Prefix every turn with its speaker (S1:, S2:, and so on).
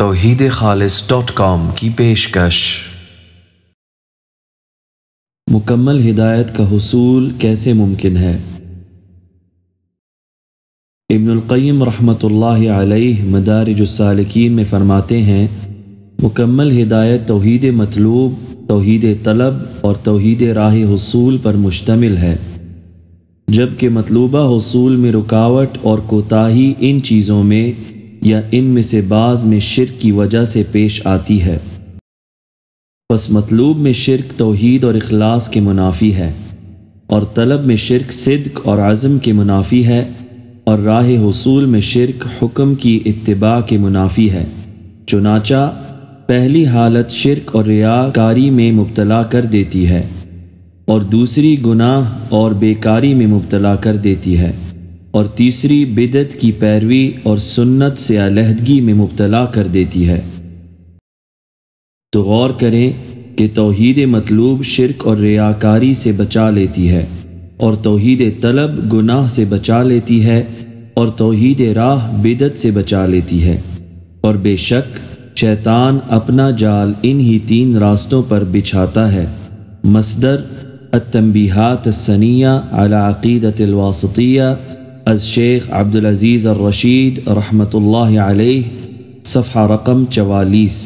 S1: توحیدخالص.com کی پیشکش۔
S2: مکمل ہدایت کا حصول کیسے ممکن ہے؟ ابن القیم رحمۃ اللہ علیہ مدارج السالکین میں فرماتے ہیں، مکمل ہدایت توحید مطلوب، توحید طلب اور توحید راہ حصول پر مشتمل ہے، جبکہ مطلوبہ حصول میں رکاوٹ اور کوتاہی ان چیزوں میں یا ان میں سے بعض میں شرک کی وجہ سے پیش آتی ہے۔ پس مطلوب میں شرک توحید اور اخلاص کے منافی ہے، اور طلب میں شرک صدق اور عزم کے منافی ہے، اور راہ حصول میں شرک حکم کی اتباع کے منافی ہے۔ چنانچہ پہلی حالت شرک اور ریاکاری میں مبتلا کر دیتی ہے، اور دوسری گناہ اور بیکاری میں مبتلا کر دیتی ہے، اور تیسری بدعت کی پیروی اور سنت سے علیحدگی میں مبتلا کر دیتی ہے۔ تو غور کریں کہ توحید مطلوب شرک اور ریاکاری سے بچا لیتی ہے، اور توحید طلب گناہ سے بچا لیتی ہے، اور توحید راہ بدعت سے بچا لیتی ہے، اور بے شک شیطان اپنا جال انہی تین راستوں پر بچھاتا ہے۔ مصدر التنبیہات السنیہ علی عقیدۃ الواسطیہ از شیخ عبدالعزیز الرشید رحمۃ اللہ علیہ، صفحہ رقم 44۔